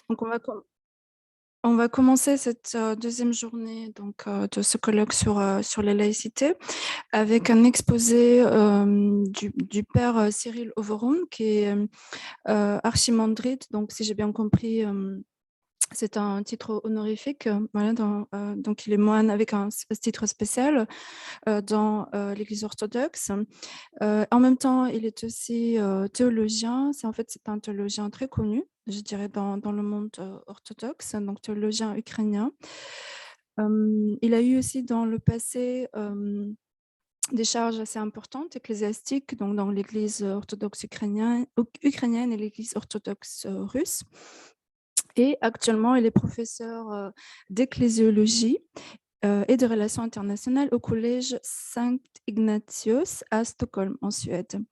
Donc, on va commencer cette deuxième journée de ce colloque sur la laïcité avec un exposé du père Cyrille Hovorun, qui est archimandrite. Donc, si j'ai bien compris, c'est un titre honorifique. Voilà, donc, il est moine avec un titre spécial dans l'Église orthodoxe. En même temps, il est aussi théologien. C'est un théologien très connu, je dirais, dans le monde orthodoxe, donc théologien ukrainien. Il a eu aussi dans le passé des charges assez importantes ecclésiastiques, donc dans l'Église orthodoxe ukrainienne et l'Église orthodoxe russe. Et actuellement, il est professeur d'ecclésiologie et de relations internationales au collège Saint Ignatius à Stockholm, en Suède.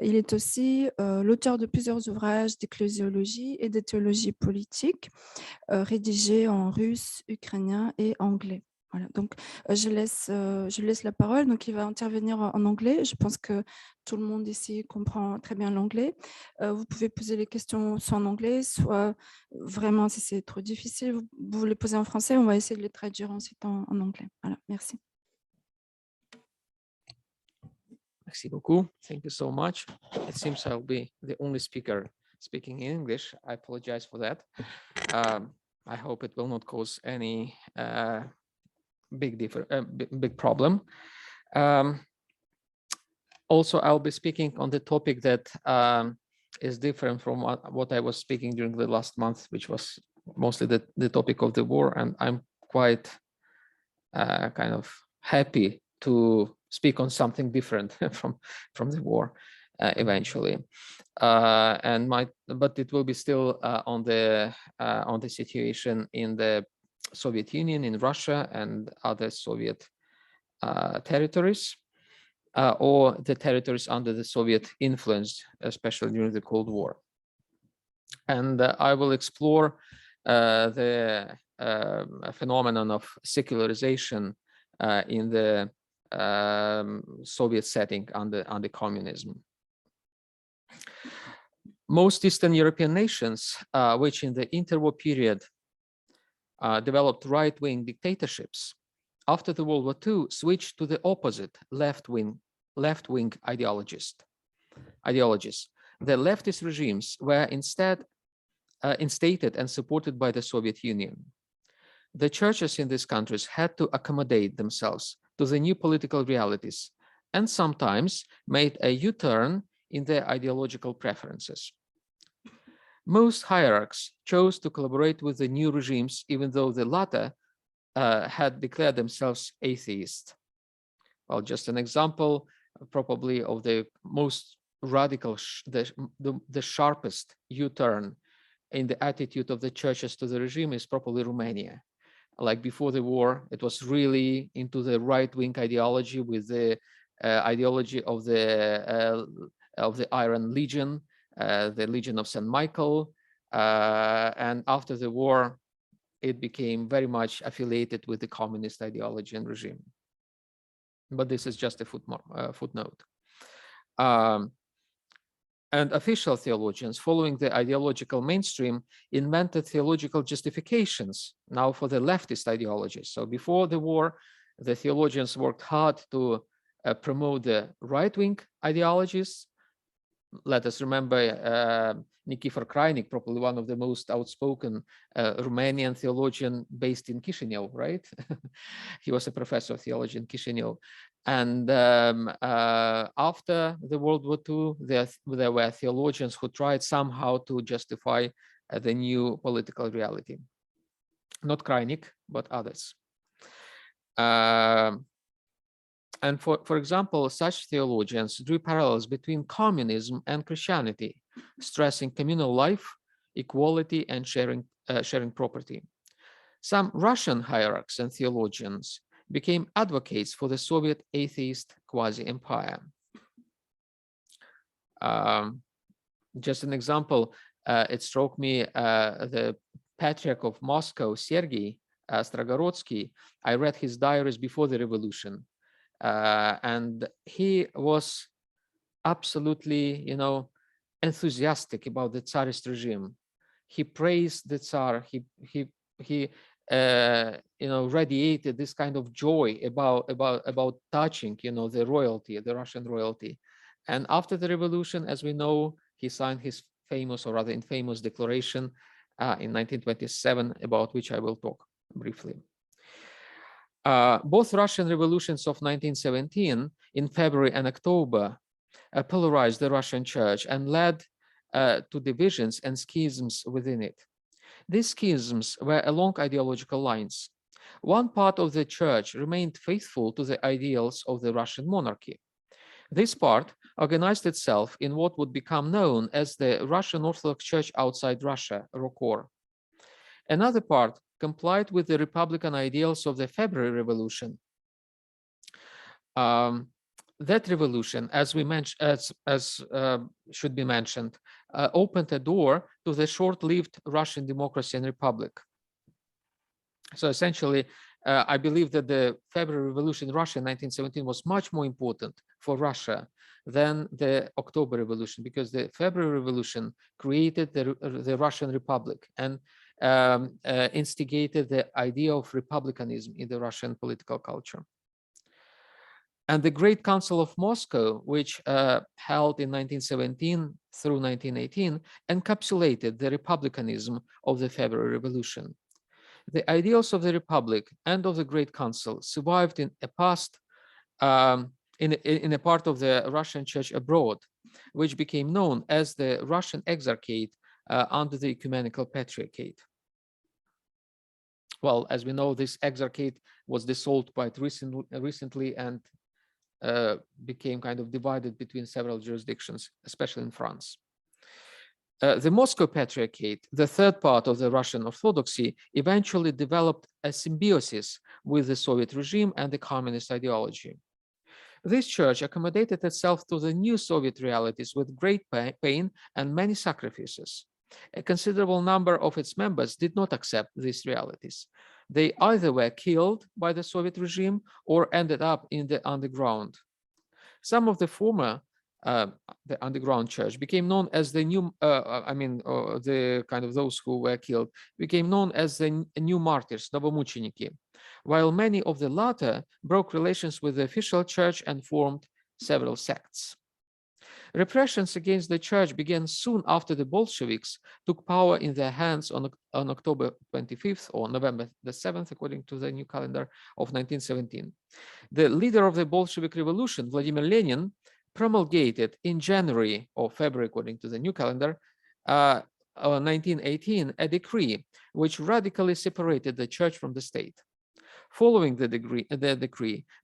Il est aussi l'auteur de plusieurs ouvrages d'ecclésiologie et de théologie politique, rédigés en russe, ukrainien et anglais. Voilà, donc je laisse la parole. Donc il va intervenir en anglais. Je pense que tout le monde ici comprend très bien l'anglais. Vous pouvez poser les questions soit en anglais, soit vraiment, si c'est trop difficile, vous les posez en français. On va essayer de les traduire ensuite en anglais. Voilà, merci. Merci beaucoup. Thank you so much. It seems I'll be the only speaker speaking in English. I apologize for that. I hope it will not cause any big problem. Also, I'll be speaking on the topic that is different from what I was speaking during the last month, which was mostly the topic of the war, and I'm quite kind of happy to speak on something different from the war eventually. But it will be still on the situation in the Soviet Union, in Russia, and other Soviet territories, or the territories under the Soviet influence, especially during the Cold War. And I will explore the phenomenon of secularization in the Soviet setting under communism. Most Eastern European nations, which in the interwar period developed right-wing dictatorships, after the World War II switched to the opposite left-wing ideologies. The leftist regimes were instead instated and supported by the Soviet Union. The churches in these countries had to accommodate themselves to the new political realities and sometimes made a U-turn in their ideological preferences. Most hierarchs chose to collaborate with the new regimes, even though the latter had declared themselves atheist. Well, just an example, probably of the most radical, the sharpest U-turn in the attitude of the churches to the regime is probably Romania. Like before the war, it was really into the right-wing ideology with the ideology of the Iron Legion, the Legion of St. Michael, and after the war, it became very much affiliated with the communist ideology and regime. But this is just a footnote. And official theologians, following the ideological mainstream, invented theological justifications now for the leftist ideologies. So before the war, the theologians worked hard to promote the right-wing ideologies. Let us remember Nikifor Krajnik, probably one of the most outspoken Romanian theologian based in Chisinau, right? He was a professor of theology in Chisinau. And after the World War II, there were theologians who tried somehow to justify the new political reality. Not Krajnik, but others. And for example, such theologians drew parallels between communism and Christianity, stressing communal life, equality, and sharing property. Some Russian hierarchs and theologians became advocates for the Soviet atheist quasi-empire. Just an example, it struck me, the Patriarch of Moscow, Sergei Stragorodsky. I read his diaries before the revolution. And he was absolutely, enthusiastic about the Tsarist regime. He praised the Tsar. He radiated this kind of joy about touching, the royalty, the Russian royalty. And after the revolution, as we know, he signed his famous, or rather infamous, declaration in 1927, about which I will talk briefly. Both Russian revolutions of 1917 in February and October polarized the Russian church and led to divisions and schisms within it. These schisms were along ideological lines. One part of the church remained faithful to the ideals of the Russian monarchy. This part organized itself in what would become known as the Russian Orthodox Church outside Russia, ROKOR. Another part complied with the Republican ideals of the February Revolution. That revolution, as we mentioned, should be mentioned, opened a door to the short-lived Russian democracy and republic. So essentially, I believe that the February Revolution in Russia in 1917 was much more important for Russia than the October Revolution, because the February Revolution created the Russian Republic and instigated the idea of republicanism in the Russian political culture. And the Great Council of Moscow, which held in 1917 through 1918, encapsulated the republicanism of the February Revolution. The ideals of the Republic and of the Great Council survived in a past, in a part of the Russian Church abroad, which became known as the Russian Exarchate under the Ecumenical Patriarchate. Well, as we know, this Exarchate was dissolved quite recently and became kind of divided between several jurisdictions, especially in France. The Moscow Patriarchate, the third part of the Russian Orthodoxy, eventually developed a symbiosis with the Soviet regime and the communist ideology. This church accommodated itself to the new Soviet realities with great pain and many sacrifices. A considerable number of its members did not accept these realities. They either were killed by the Soviet regime or ended up in the underground. Some of the former, the underground church, became known as the new, the kind of those who were killed, became known as the new martyrs, novomucheniki, while many of the latter broke relations with the official church and formed several sects. Repressions against the church began soon after the Bolsheviks took power in their hands on October 25th or November the 7th, according to the new calendar of 1917. The leader of the Bolshevik Revolution, Vladimir Lenin, promulgated in January or February, according to the new calendar, 1918, a decree which radically separated the church from the state. Following the decree,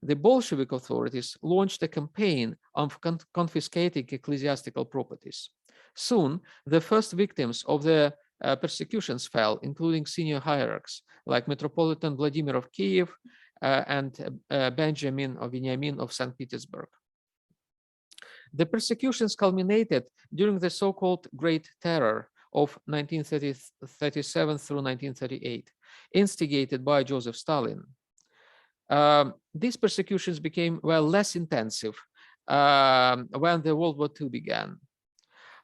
the Bolshevik authorities launched a campaign of confiscating ecclesiastical properties. Soon, the first victims of the persecutions fell, including senior hierarchs like Metropolitan Vladimir of Kiev and Benjamin or Veniamin of St. Petersburg. The persecutions culminated during the so-called Great Terror of 1937 through 1938, instigated by Joseph Stalin. These persecutions became, well, less intensive when the World War II began.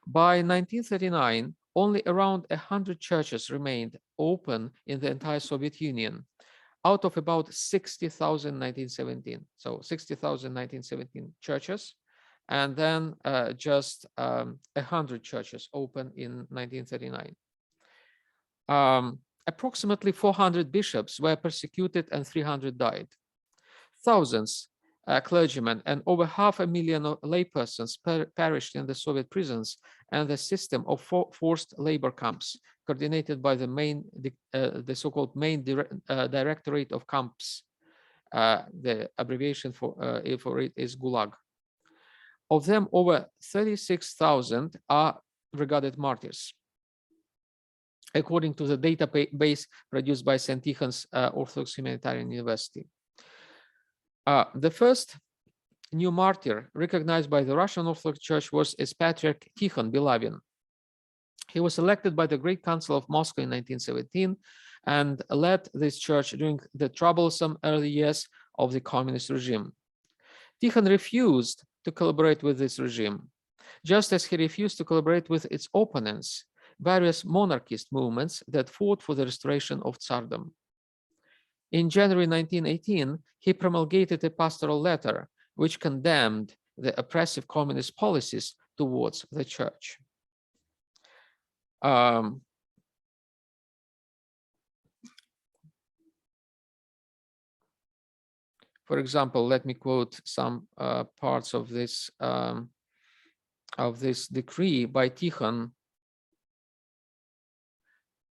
By 1939, only around 100 churches remained open in the entire Soviet Union, out of about 60,000 in 1917. So 60,000 in 1917 churches, and then just 100 churches open in 1939. Approximately 400 bishops were persecuted and 300 died. Thousands clergymen and over 500,000 laypersons perished in the Soviet prisons and the system of forced labor camps, coordinated by the so-called main Directorate of Camps. The abbreviation for it is Gulag. Of them, over 36,000 are regarded martyrs, according to the database produced by St. Tikhon's Orthodox Humanitarian University. The first new martyr recognized by the Russian Orthodox Church was its Patriarch Tikhon Belavin. He was elected by the Great Council of Moscow in 1917 and led this church during the troublesome early years of the communist regime. Tikhon refused to collaborate with this regime, just as he refused to collaborate with its opponents, various monarchist movements that fought for the restoration of Tsardom. In January 1918, he promulgated a pastoral letter which condemned the oppressive communist policies towards the church. For example, let me quote some parts of this decree by Tikhon.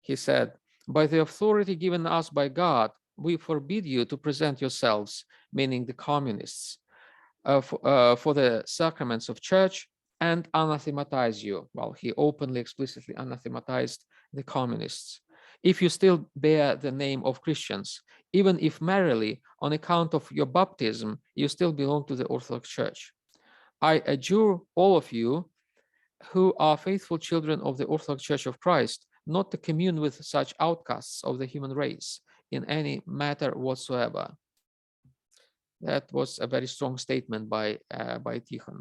He said, "By the authority given us by God, we forbid you to present yourselves," meaning the communists, "for the sacraments of church, and anathematize you." Well, he openly, explicitly anathematized the communists. "If you still bear the name of Christians, even if merely on account of your baptism, you still belong to the Orthodox Church. I adjure all of you who are faithful children of the Orthodox Church of Christ not to commune with such outcasts of the human race in any matter whatsoever." That was a very strong statement by Tikhon.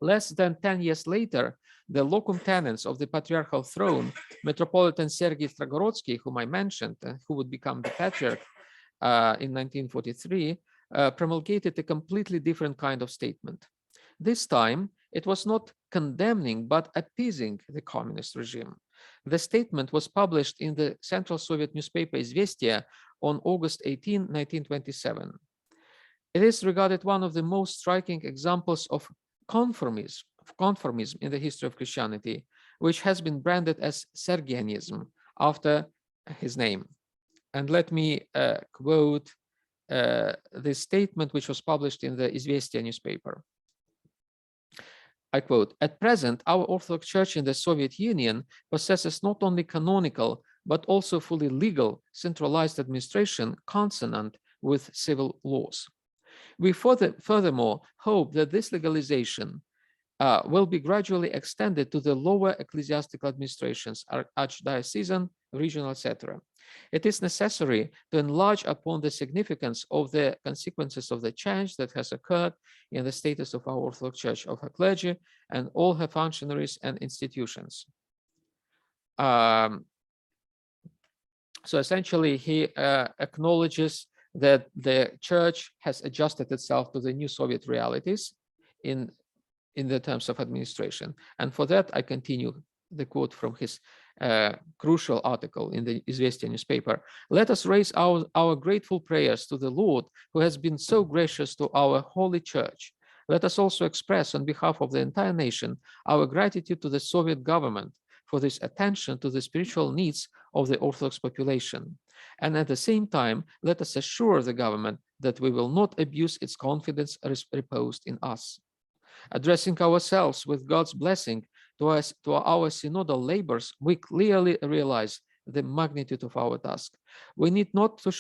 Less than 10 years later, the locum tenens of the patriarchal throne, Metropolitan Sergei Stragorodsky, whom I mentioned, who would become the patriarch in 1943, promulgated a completely different kind of statement. This time, it was not condemning, but appeasing the communist regime. The statement was published in the Central Soviet newspaper Izvestia on August 18, 1927. It is regarded one of the most striking examples of conformism in the history of Christianity, which has been branded as Sergianism after his name. And let me quote this statement, which was published in the Izvestia newspaper. I quote, "At present, our Orthodox Church in the Soviet Union possesses not only canonical, but also fully legal centralized administration consonant with civil laws. We furthermore hope that this legalization will be gradually extended to the lower ecclesiastical administrations, archdiocesan, regional, etc. It is necessary to enlarge upon the significance of the consequences of the change that has occurred in the status of our Orthodox Church, of her clergy, and all her functionaries and institutions." So essentially, he acknowledges that the church has adjusted itself to the new Soviet realities in the terms of administration. And for that, I continue the quote from his crucial article in the Izvestia newspaper. "Let us raise our grateful prayers to the Lord, who has been so gracious to our holy church. Let us also express on behalf of the entire nation our gratitude to the Soviet government for this attention to the spiritual needs of the Orthodox population. And at the same time, let us assure the government that we will not abuse its confidence reposed in us. Addressing ourselves with God's blessing to our synodal labors, we clearly realize the magnitude of our task. We need to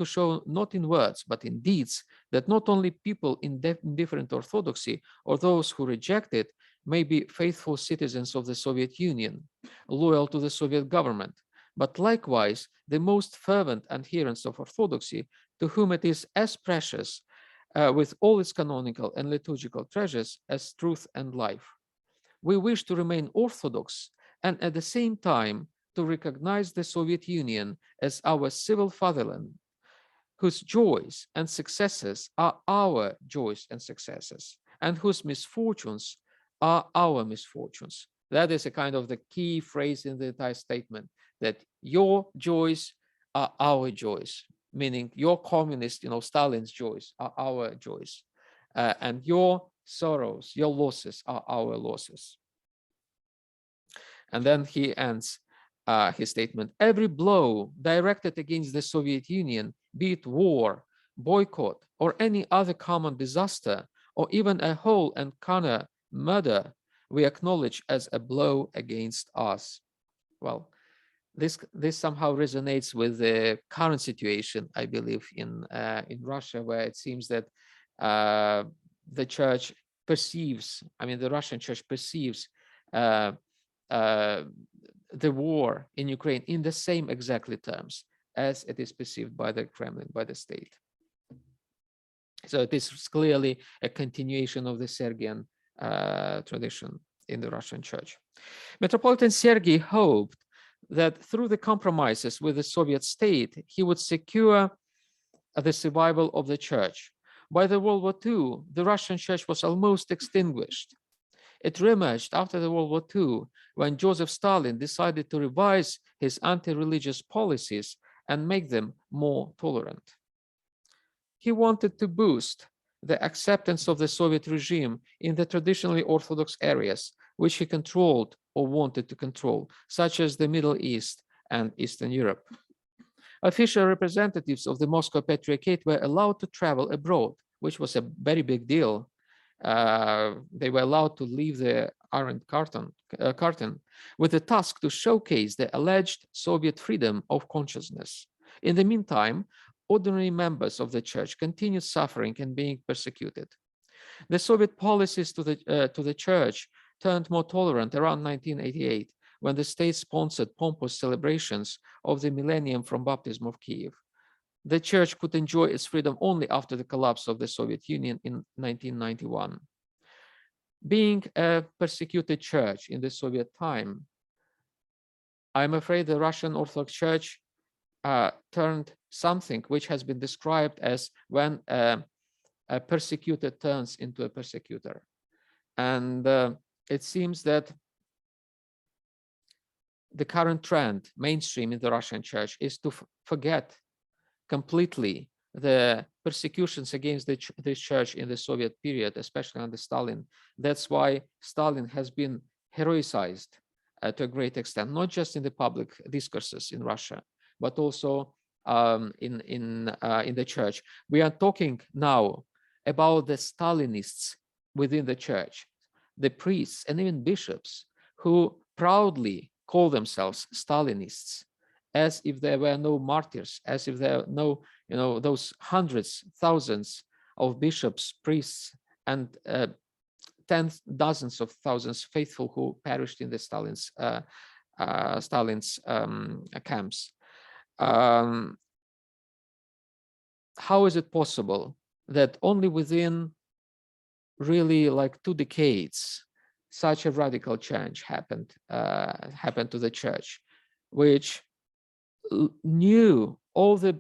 show not in words, but in deeds, that not only people in different orthodoxy or those who reject it may be faithful citizens of the Soviet Union, loyal to the Soviet government, but likewise the most fervent adherents of orthodoxy, to whom it is as precious with all its canonical and liturgical treasures as truth and life. We wish to remain Orthodox and at the same time to recognize the Soviet Union as our civil fatherland, whose joys and successes are our joys and successes, and whose misfortunes are our misfortunes." That is a kind of the key phrase in the entire statement, that your joys are our joys, meaning your communist, Stalin's joys are our joys, and your sorrows, your losses are our losses. And then he ends his statement: "Every blow directed against the Soviet Union, be it war, boycott, or any other common disaster, or even a whole and corner murder, we acknowledge as a blow against us." Well, this somehow resonates with the current situation, I believe, in Russia, where it seems that the church perceives, the Russian church perceives the war in Ukraine in the same exactly terms as it is perceived by the Kremlin, by the state. So it is clearly a continuation of the Sergian tradition in the Russian Church. Metropolitan Sergei hoped that through the compromises with the Soviet state, he would secure the survival of the Church. By the World War II, the Russian Church was almost extinguished. It reemerged after the World War II when Joseph Stalin decided to revise his anti-religious policies and make them more tolerant. He wanted to boost the acceptance of the Soviet regime in the traditionally Orthodox areas, which he controlled or wanted to control, such as the Middle East and Eastern Europe. Official representatives of the Moscow Patriarchate were allowed to travel abroad, which was a very big deal. They were allowed to leave the Iron Curtain with the task to showcase the alleged Soviet freedom of consciousness. In the meantime, ordinary members of the church continued suffering and being persecuted. The Soviet policies to the church turned more tolerant around 1988, when the state sponsored pompous celebrations of the millennium from baptism of Kiev. The church could enjoy its freedom only after the collapse of the Soviet Union in 1991. Being a persecuted church in the Soviet time, I'm afraid the Russian Orthodox Church turned something which has been described as when a persecutor turns into a persecutor. And it seems that the current trend, mainstream in the Russian Church, is to forget completely the persecutions against this church in the Soviet period, especially under Stalin. That's why Stalin has been heroicized to a great extent, not just in the public discourses in Russia, but also in the church. We are talking now about the Stalinists within the church, the priests and even bishops who proudly call themselves Stalinists, as if there were no martyrs, as if there were no, those hundreds, thousands of bishops, priests, and tens, dozens of thousands faithful who perished in the Stalin's camps. How is it possible that only within really like 2 decades, such a radical change happened to the church, which knew all the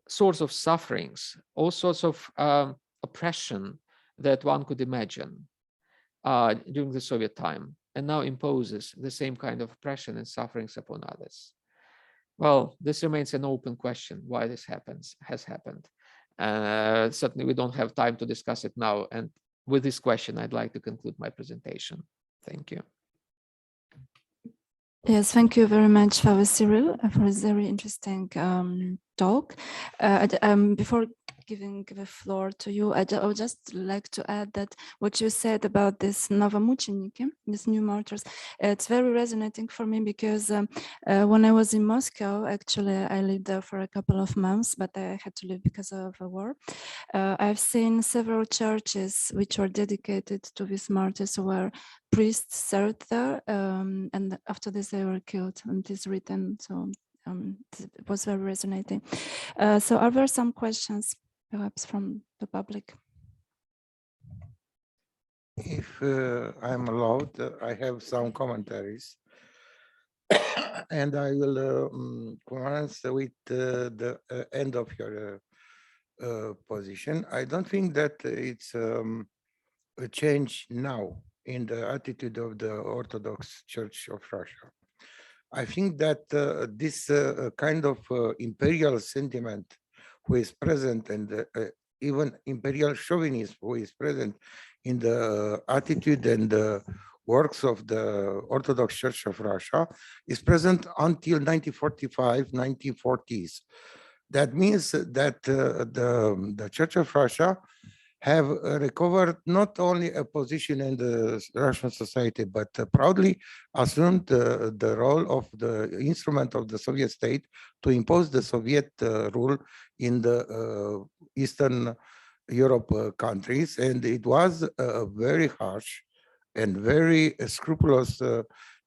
sorts of sufferings, all sorts of oppression that one could imagine during the Soviet time, and now imposes the same kind of oppression and sufferings upon others. Well, this remains an open question why this has happened. Certainly, we don't have time to discuss it now. And with this question, I'd like to conclude my presentation. Thank you. Yes, thank you very much, Father Cyrille, for a very interesting talk. Before giving the floor to you, I would just like to add that what you said about this Novomученики, these new martyrs, it's very resonating for me because when I was in Moscow, actually I lived there for a couple of months, but I had to leave because of a war. I've seen several churches which were dedicated to these martyrs where priests served there, and after this they were killed, and it is written, so it was very resonating. So are there some questions perhaps from the public? If I'm allowed, I have some commentaries. And I will commence with the end of your position. I don't think that it's a change now in the attitude of the Orthodox Church of Russia. I think that this kind of imperial sentiment who is present, and even imperial chauvinism who is present in the attitude and the works of the Orthodox Church of Russia, is present until 1945, 1940s. That means that the Church of Russia have recovered not only a position in the Russian society, but proudly assumed the role of the instrument of the Soviet state to impose the Soviet rule in the Eastern Europe countries. And it was a very harsh and very scrupulous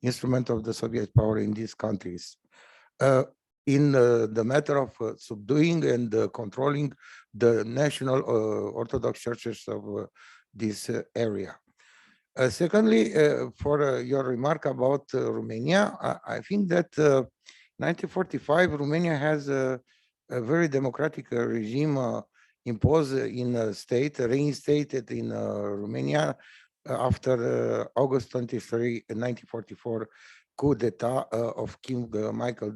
instrument of the Soviet power in these countries. In the matter of subduing and controlling the national Orthodox churches of this area. Secondly, for your remark about Romania, I think that 1945 Romania has a very democratic regime imposed in a state, reinstated in Romania after August 23, 1944 coup d'etat of King Michael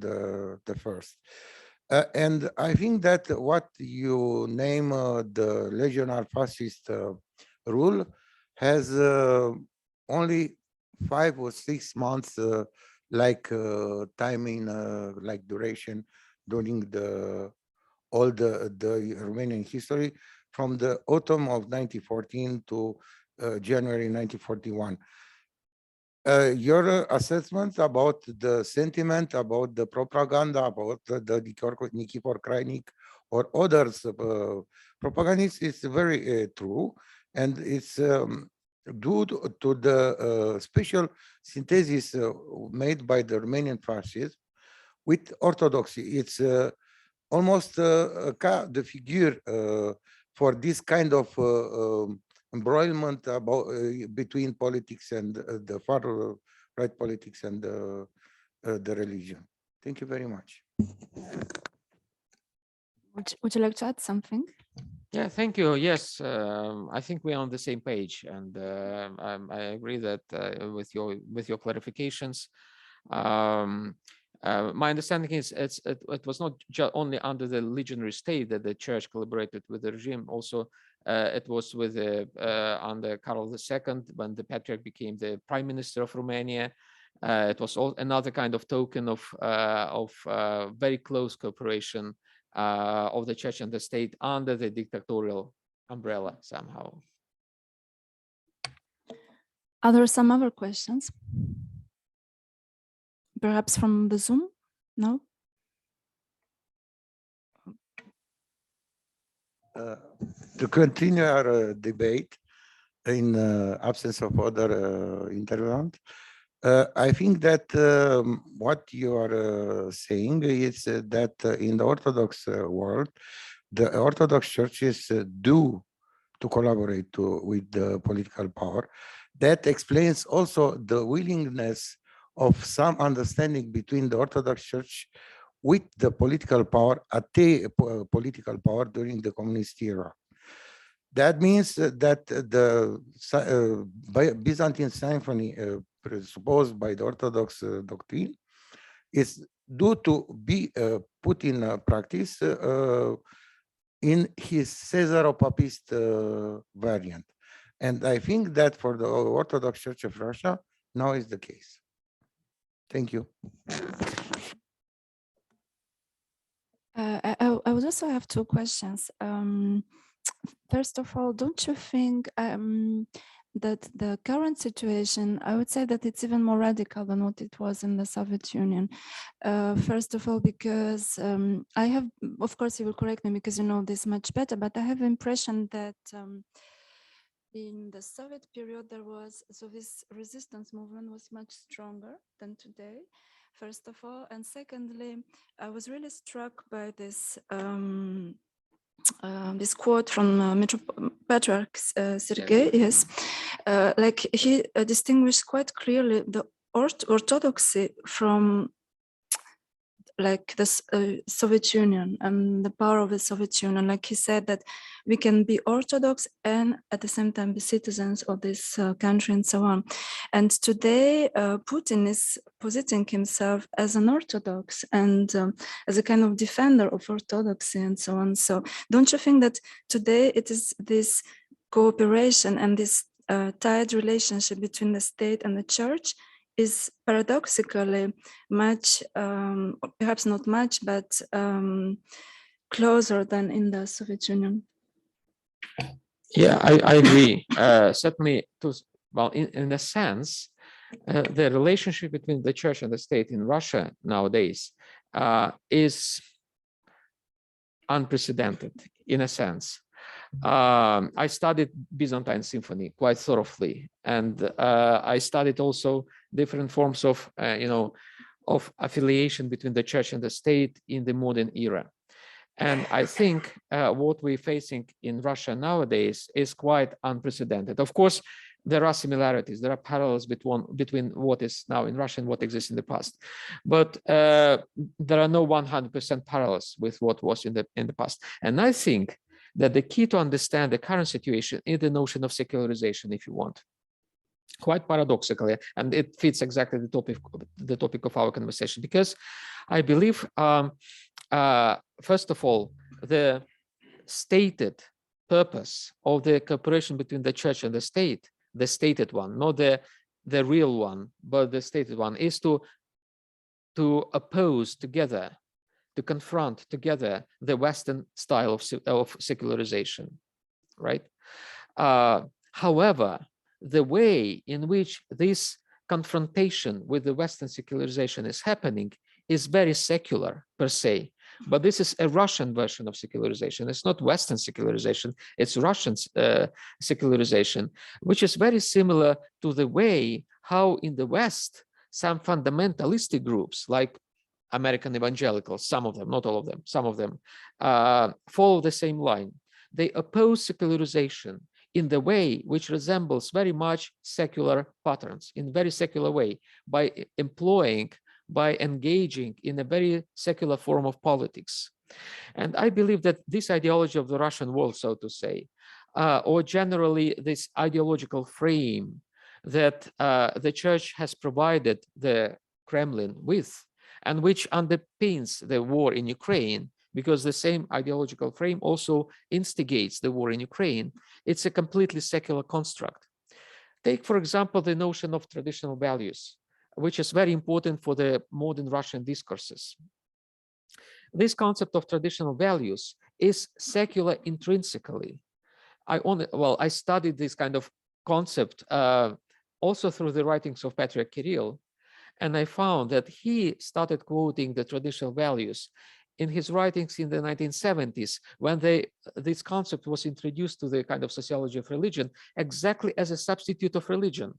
I. And I think that what you name the regional fascist rule has only 5 or 6 months timing, like duration during all the Romanian history from the autumn of 1914 to January 1941. Your assessment about the sentiment, about the propaganda, about the Nikifor Krajnik or others propagandists is very true, and it's due to the special synthesis made by the Romanian fascists with orthodoxy. It's almost a cas de figure for this kind of embroilment about between politics and the far right politics and the religion. Thank you very much. Would you like to add something? Yeah, thank you. Yes, I think we're on the same page, and I agree that with your clarifications. My understanding is it was not only under the legionary state that the church collaborated with the regime. Also, it was with under Carl II when the patriarch became the prime minister of Romania. It was another kind of token of very close cooperation of the church and the state under the dictatorial umbrella somehow. Are there some other questions? Perhaps from the Zoom? No? To continue our debate in absence of other intervenants, I think that what you are saying is that in the Orthodox world, the Orthodox churches do to collaborate with the political power. That explains also the willingness of some understanding between the Orthodox Church with the political power, political power during the communist era. That means that the Byzantine Symphony presupposed by the Orthodox doctrine is due to be put in practice in his Caesaropapist variant. And I think that for the Orthodox Church of Russia, now is the case. Thank you. I would also have two questions. First of all, don't you think that the current situation, I would say that it's even more radical than what it was in the Soviet Union. First of all, because I have, of course, you will correct me because you know this much better, but I have the impression that in the Soviet period, so this resistance movement was much stronger than today, first of all. And secondly, I was really struck by this this quote from Patriarch Sergei, yes. Like he distinguished quite clearly the orthodoxy from like the Soviet Union and the power of the Soviet Union. Like he said that we can be Orthodox and at the same time be citizens of this country and so on. And today Putin is positioning himself as an Orthodox and as a kind of defender of Orthodoxy and so on. So don't you think that today it is this cooperation and this tied relationship between the state and the church is paradoxically much, perhaps not much, but closer than in the Soviet Union? Yeah, I agree. Certainly, in a sense, the relationship between the church and the state in Russia nowadays is unprecedented, in a sense. I studied Byzantine Symphony quite thoroughly, and I studied also different forms of, of affiliation between the church and the state in the modern era. And I think what we're facing in Russia nowadays is quite unprecedented. Of course, there are similarities, there are parallels between what is now in Russia and what exists in the past. But there are no 100% parallels with what was in the past. And I think that the key to understand the current situation is the notion of secularization, if you want. Quite paradoxically, and it fits exactly the topic of our conversation, because I believe, first of all, the stated purpose of the cooperation between the church and the state, the stated one, not the real one, but the stated one, is to oppose together, to confront together the Western style of secularization, right? However, the way in which this confrontation with the Western secularization is happening is very secular per se, but this is a Russian version of secularization. It's not Western secularization, it's Russian secularization, which is very similar to the way how in the West, some fundamentalistic groups like American evangelicals, some of them, not all of them, some of them, follow the same line. They oppose secularization in the way which resembles very much secular patterns, in a very secular way, by engaging in a very secular form of politics. And I believe that this ideology of the Russian world, so to say, or generally this ideological frame that the church has provided the Kremlin with, and which underpins the war in Ukraine, because the same ideological frame also instigates the war in Ukraine, it's a completely secular construct. Take, for example, the notion of traditional values, which is very important for the modern Russian discourses. This concept of traditional values is secular intrinsically. I studied this kind of concept also through the writings of Patriarch Kirill, and I found that he started quoting the traditional values in his writings in the 1970s, when this concept was introduced to the kind of sociology of religion exactly as a substitute of religion,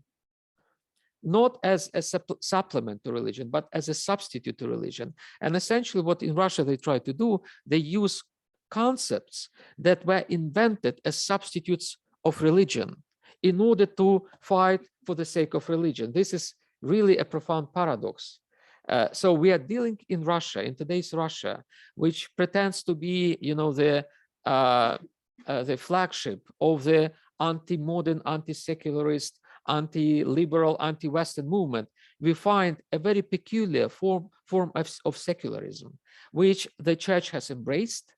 not as a supplement to religion, but as a substitute to religion. And essentially what in Russia they try to do, they use concepts that were invented as substitutes of religion in order to fight for the sake of religion. This is really a profound paradox. So we are dealing in Russia, in today's Russia, which pretends to be, the flagship of the anti-modern, anti-secularist, anti-liberal, anti-Western movement. We find a very peculiar form of secularism, which the church has embraced.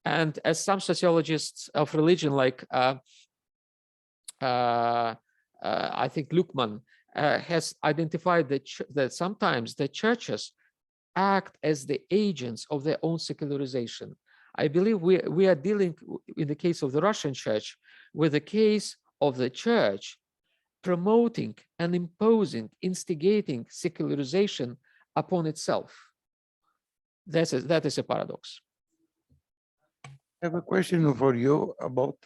And as some sociologists of religion, like I think Luckman, has identified that sometimes the churches act as the agents of their own secularization. I believe we are dealing, in the case of the Russian church, with the case of the church promoting and imposing, instigating secularization upon itself. That is a paradox. I have a question for you about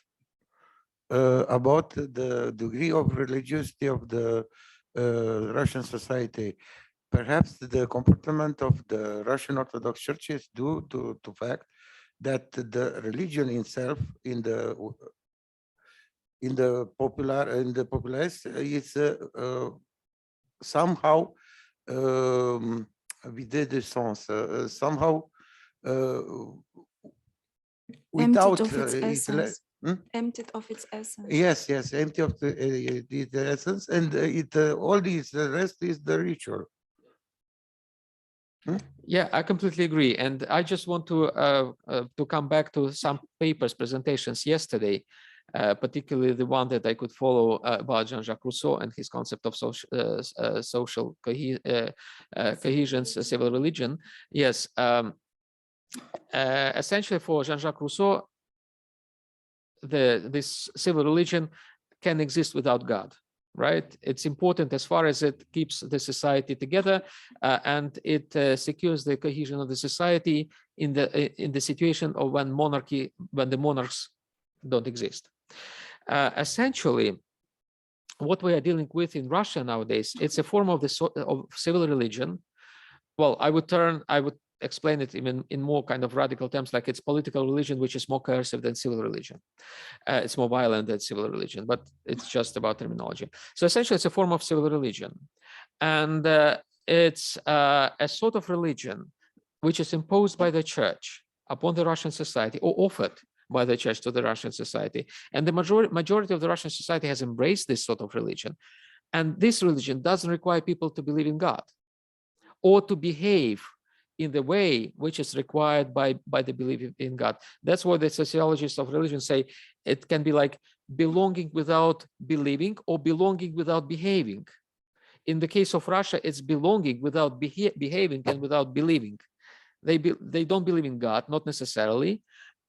the degree of religiosity of the Russian society. Perhaps the comportment of the Russian Orthodox Church is due to fact that the religion itself in the populace is somehow vidé de sens, somehow without emptied of its essence. Emptied of its essence. Yes, empty of the essence, and all these, the rest is the ritual. Yeah, I completely agree, and I just want to come back to some papers presentations yesterday, particularly the one that I could follow about Jean-Jacques Rousseau and his concept of social cohesion, civil religion. Yes, essentially for Jean-Jacques Rousseau, this civil religion can exist without God, right? It's important as far as it keeps the society together and it secures the cohesion of the society in the situation of when the monarchs don't exist. Essentially, what we are dealing with in Russia nowadays, it's a form of of civil religion. Well, I would explain it even in more kind of radical terms, like it's political religion, which is more coercive than civil religion. It's more violent than civil religion, but it's just about terminology. So essentially, it's a form of civil religion. And it's a sort of religion which is imposed by the church upon the Russian society, or offered by the church to the Russian society. And the majority of the Russian society has embraced this sort of religion. And this religion doesn't require people to believe in God or to behave in the way which is required by the belief in God. That's what the sociologists of religion say. It can be like belonging without believing or belonging without behaving. In the case of Russia, it's belonging without behaving and without believing. They don't believe in God, not necessarily,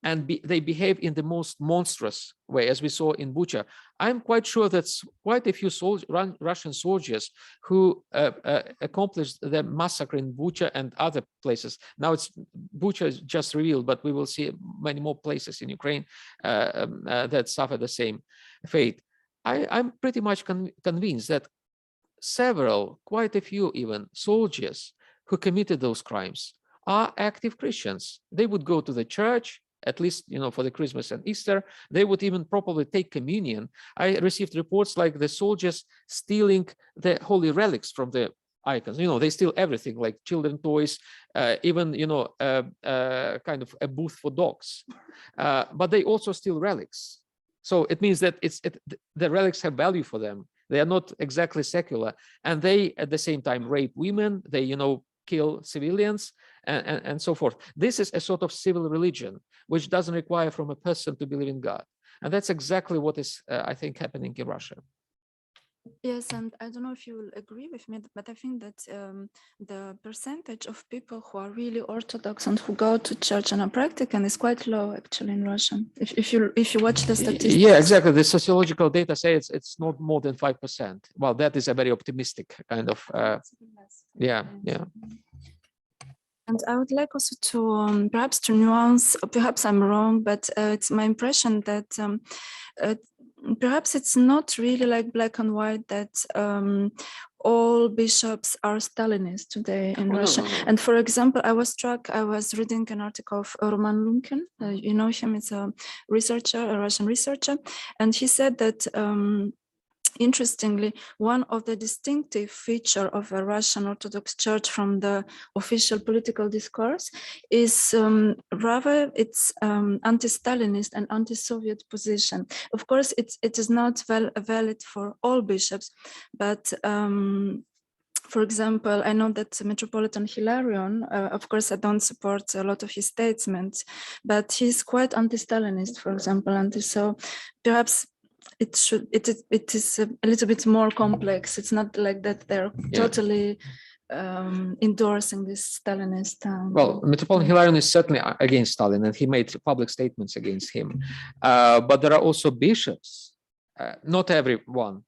and they behave in the most monstrous way, as we saw in Bucha. I'm quite sure that's quite a few Russian soldiers who accomplished the massacre in Bucha and other places. Now it's Bucha is just revealed, but we will see many more places in Ukraine that suffer the same fate. I'm pretty much convinced that quite a few even soldiers who committed those crimes are active Christians. They would go to the church, at least, for the Christmas and Easter. They would even probably take communion. I received reports like the soldiers stealing the holy relics from the icons. They steal everything, like children toys, even, kind of a booth for dogs. But they also steal relics. So it means that the relics have value for them. They are not exactly secular. And they, at the same time, rape women. They, kill civilians and so forth. This is a sort of civil religion, which doesn't require from a person to believe in God. And that's exactly what is, I think, happening in Russia. Yes, and I don't know if you will agree with me, but I think that the percentage of people who are really Orthodox and who go to church and are practicant is quite low, actually, in Russia. If you watch the statistics. Yeah, exactly. The sociological data say it's not more than 5%. Well, that is a very optimistic kind of. Yeah. And I would like also to perhaps to nuance, perhaps I'm wrong, but it's my impression that perhaps it's not really like black and white that all bishops are Stalinist today in Russia. No. And for example, I was reading an article of Roman Lunkin. You know him, it's a Russian researcher. And he said that interestingly, one of the distinctive feature of a Russian Orthodox Church from the official political discourse is rather its anti-Stalinist and anti-Soviet position. Of course, it is not valid for all bishops, but for example, I know that Metropolitan Hilarion, of course, I don't support a lot of his statements, but he's quite anti-Stalinist, for example, and so perhaps it is a little bit more complex. It's not like that they're totally endorsing this Stalinist. Well, Metropolitan Hilarion is certainly against Stalin, and he made public statements against him. But there are also bishops, not everyone,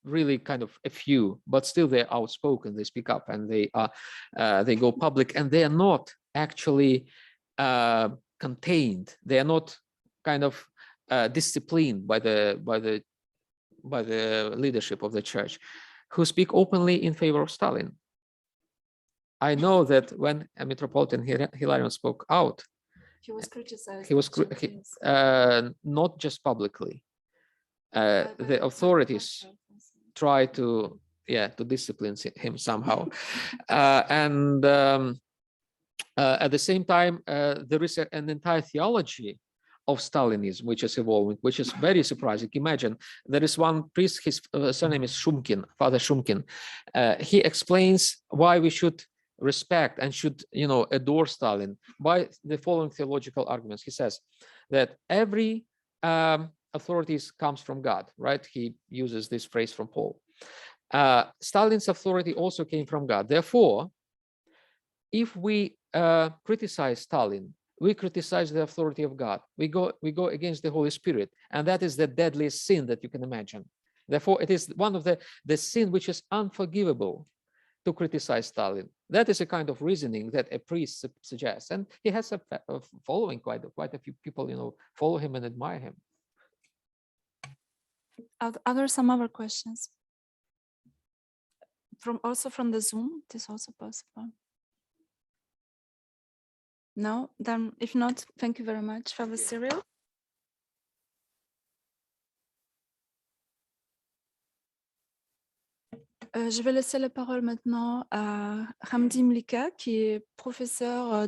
really kind of a few, but still they're outspoken. They speak up and they go public, and they are not actually contained. They are not kind of disciplined by the leadership of the church, who speak openly in favor of Stalin. I know that when a Metropolitan Hilarion spoke out, he was criticized. He was not just publicly. The authorities try to discipline him somehow, and at the same time, there is an entire theology of Stalinism, which is evolving, which is very surprising. Imagine, there is one priest, his surname is Shumkin, Father Shumkin. He explains why we should respect and should, adore Stalin by the following theological arguments. He says that every authority comes from God, right? He uses this phrase from Paul. Stalin's authority also came from God. Therefore, if we criticize Stalin, we criticize the authority of God. We go against the Holy Spirit, and that is the deadliest sin that you can imagine. Therefore, it is one of the sin which is unforgivable to criticize Stalin. That is a kind of reasoning that a priest suggests, and he has a following. Quite a few people, follow him and admire him. Are there some other questions? From the Zoom, it is also possible. No? Then, if not, thank you very much, Father Cyrille. Je vais laisser la parole maintenant à Hamdi Mlika, qui est professeur